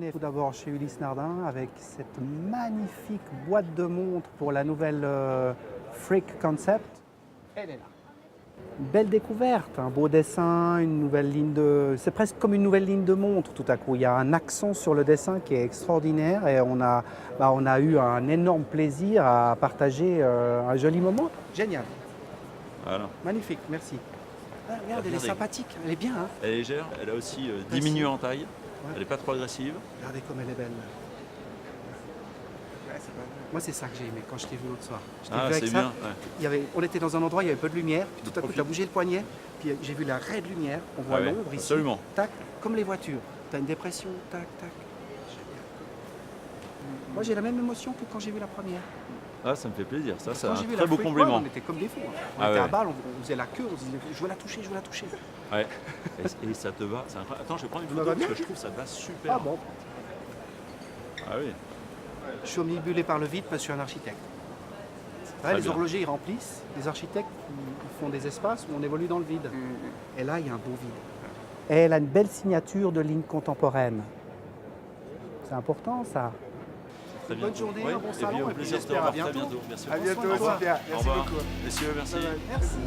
aller tout d'abord chez Ulysse Nardin avec cette magnifique boîte de montre pour la nouvelle Freak Concept. Elle est là. Une belle découverte, un beau dessin, une nouvelle ligne de... C'est presque comme une nouvelle ligne de montre tout à coup. Il y a un accent sur le dessin qui est extraordinaire et on a eu un énorme plaisir à partager un joli moment. Génial. Voilà. Magnifique, merci. Ah, regarde, elle est sympathique, elle est bien. Hein. Elle est légère, elle a aussi diminué en taille, Ouais. elle n'est pas trop agressive. Regardez comme elle est belle. Moi, c'est ça que j'ai aimé quand je t'ai vu l'autre soir. Je t'ai vu avec C'est ça. bien. Ouais. On était dans un endroit, il y avait peu de lumière, puis tout à coup, tu as Profite. bougé le poignet, puis j'ai vu la raie de lumière, on voit Ah ouais, l'ombre ici. absolument. Tac, comme les voitures. Tu as une dépression, tac, tac. Moi, j'ai la même émotion que quand j'ai vu la première. Ah, ça me fait plaisir, ça c'est Quand un j'ai vu très la beau Freak compliment. One, on était comme des fous. Hein. On Ah était ouais. à balle, on faisait la queue, on se disait je veux la toucher, je veux la toucher. Ouais. Et ça te va, c'est incroyable. Attends, je vais prendre une Ça photo va parce bien que je trouve que ça te va super. Ah bon. Ah oui. Je suis omnibulé par le vide parce que je suis un architecte. Ouais, les bien. horlogers, ils remplissent. Les architectes, ils font des espaces où on évolue dans le vide. Et là, il y a un beau vide. Et elle a une belle signature de ligne contemporaine. C'est important, ça. Très Bonne bientôt. journée, Ouais. un bon Et puis salon, au et puis plaisir de te j'espère à revoir très bientôt. bientôt. Merci. À bientôt, Au revoir. super. Au Merci revoir. beaucoup. Messieurs, merci. Merci.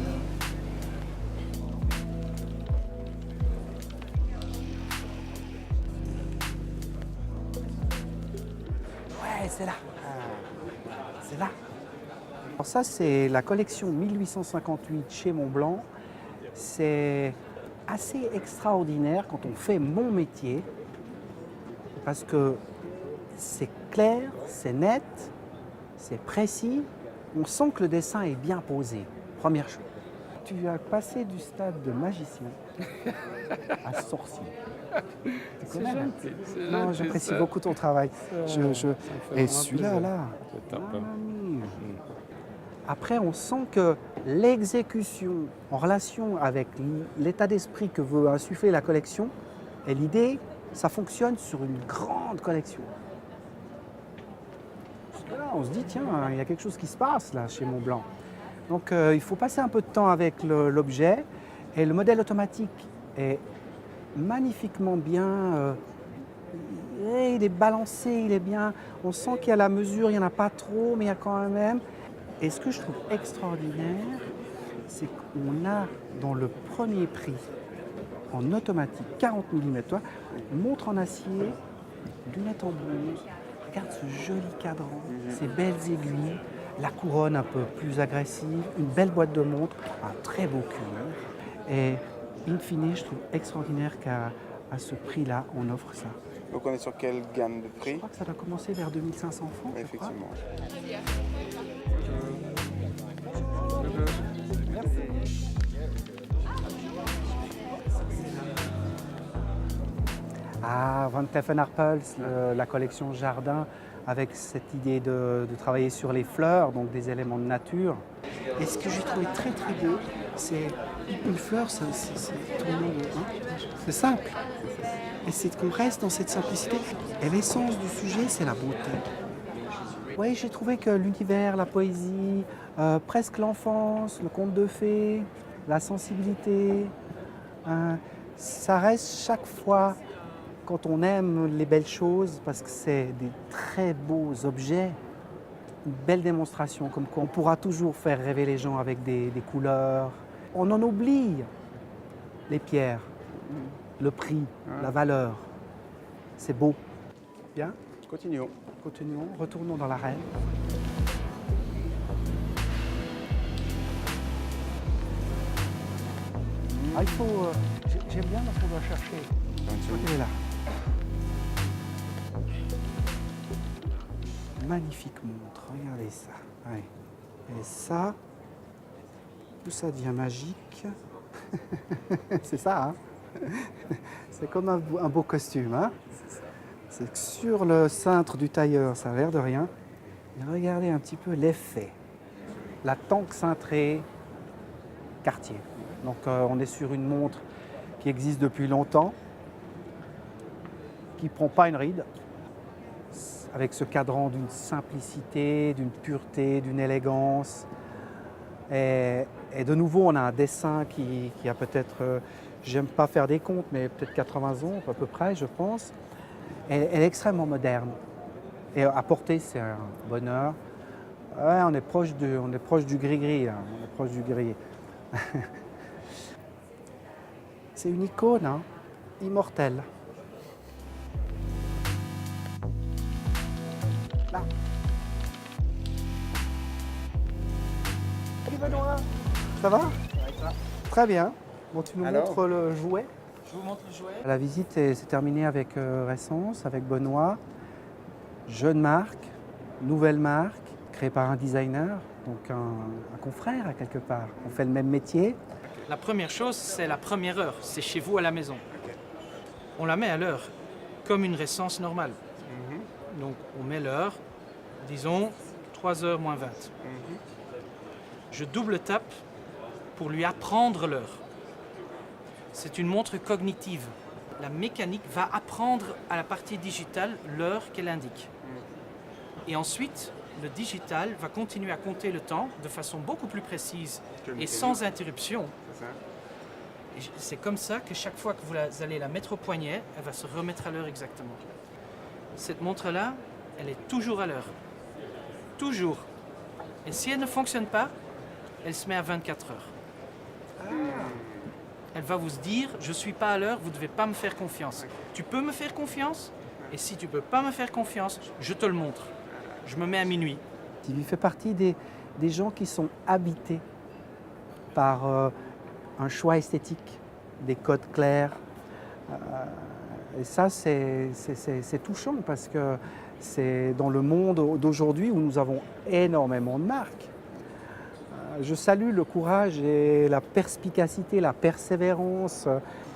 Ouais, c'est là. C'est là. Alors ça, c'est la collection 1858 chez Montblanc. C'est assez extraordinaire quand on fait mon métier, parce que c'est clair, c'est net, c'est précis. On sent que le dessin est bien posé. Première chose. Tu as passé du stade de magicien à sorcier. Tu connais, là Non, j'apprécie beaucoup ton travail. Et celui-là, là. Mamma mia. Après, on sent que l'exécution en relation avec l'état d'esprit que veut insuffler la collection et l'idée, ça fonctionne sur une grande collection. Parce que là, on se dit, tiens, il y a quelque chose qui se passe là chez Montblanc. Donc il faut passer un peu de temps avec l'objet et le modèle automatique est magnifiquement bien. Il est balancé, il est bien. On sent qu'il y a la mesure, il n'y en a pas trop, mais il y a quand même. Et ce que je trouve extraordinaire, c'est qu'on a dans le premier prix, en automatique, 40 mm, montre en acier, lunettes en bronze. Regarde ce joli cadran, ces belles aiguilles, la couronne un peu plus agressive, une belle boîte de montre, un très beau cuir. Et in fine, je trouve extraordinaire qu'à ce prix-là, on offre ça. Donc on est sur quelle gamme de Je prix? crois que ça doit commencer vers 2500 francs. je crois. Effectivement. Ah, Van Cleef & Arpels, la collection Jardin, avec cette idée de travailler sur les fleurs, donc des éléments de nature. Et ce que j'ai trouvé très très beau, c'est une fleur, c'est tout le monde, hein, c'est simple. Et c'est qu'on reste dans cette simplicité. Et l'essence du sujet, c'est la beauté. Oui, j'ai trouvé que l'univers, la poésie, presque l'enfance, le conte de fées, la sensibilité, ça reste chaque fois quand on aime les belles choses, parce que c'est des très beaux objets, une belle démonstration, comme quoi on pourra toujours faire rêver les gens avec des couleurs. On en oublie les pierres, le prix, la valeur. C'est beau. Bien, Continuons. continuons, retournons dans l'arène. Ah, il faut... j'aime bien parce qu'on doit chercher. Elle est là. Magnifique montre, regardez ça. Ouais. Et ça, tout ça devient magique. C'est ça, hein. C'est comme un beau costume, hein. C'est que sur le cintre du tailleur, ça a l'air de rien. Et regardez un petit peu l'effet. La tanque cintrée Cartier. Donc on est sur une montre qui existe depuis longtemps, qui ne prend pas une ride, avec ce cadran d'une simplicité, d'une pureté, d'une élégance. Et de nouveau, on a un dessin qui a peut-être, j'aime pas faire des comptes, mais peut-être 80 ans à peu près, je pense. elle est extrêmement moderne. Et à porter, c'est un bonheur. Ouais, on est proche du gris-gris. Hein. On est proche du gris. C'est une icône, hein, immortelle. Là. Salut Benoît. Ça va? Très bien. Bon, tu nous Alors montres le jouet. Je vous montre le jouet. La visite s'est terminée avec Ressence, avec Benoît. Jeune marque, nouvelle marque, créée par un designer, donc un confrère à quelque part. On fait le même métier. La première chose, c'est la première heure. C'est chez vous à la maison. On la met à l'heure, comme une Ressence normale. Donc on met l'heure, disons 3h moins 20. Je double tape pour lui apprendre l'heure. C'est une montre cognitive. La mécanique va apprendre à la partie digitale l'heure qu'elle indique. Et ensuite, le digital va continuer à compter le temps de façon beaucoup plus précise et sans interruption. Et c'est comme ça que chaque fois que vous allez la mettre au poignet, elle va se remettre à l'heure exactement. Cette montre-là, elle est toujours à l'heure. Toujours. Et si elle ne fonctionne pas, elle se met à 24 heures. Elle va vous dire, je ne suis pas à l'heure, vous ne devez pas me faire confiance. Tu peux me faire confiance, et si tu ne peux pas me faire confiance, je te le montre. Je me mets à minuit. Il fait partie des gens qui sont habités par un choix esthétique, des codes clairs. Et ça, c'est touchant parce que c'est dans le monde d'aujourd'hui où nous avons énormément de marques. Je salue le courage et la perspicacité, la persévérance.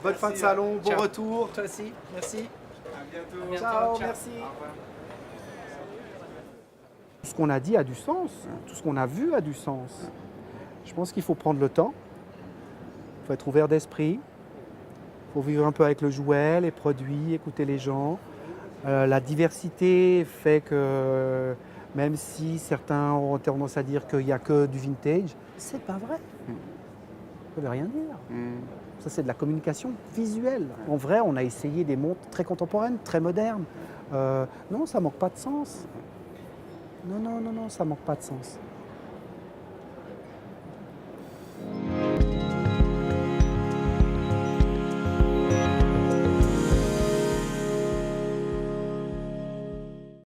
Bonne fin de salon, bon Ciao. retour. Toi aussi, merci. À bientôt. Ciao, merci. Tout ce qu'on a dit a du sens, tout ce qu'on a vu a du sens. Je pense qu'il faut prendre le temps, il faut être ouvert d'esprit, il faut vivre un peu avec le jouet, les produits, écouter les gens. La diversité fait que même si certains ont tendance à dire qu'il n'y a que du vintage, c'est pas vrai. Ça ne veut rien dire. Ça, c'est de la communication visuelle. En vrai, on a essayé des montres très contemporaines, très modernes. Non, ça manque pas de sens. Non, ça manque pas de sens.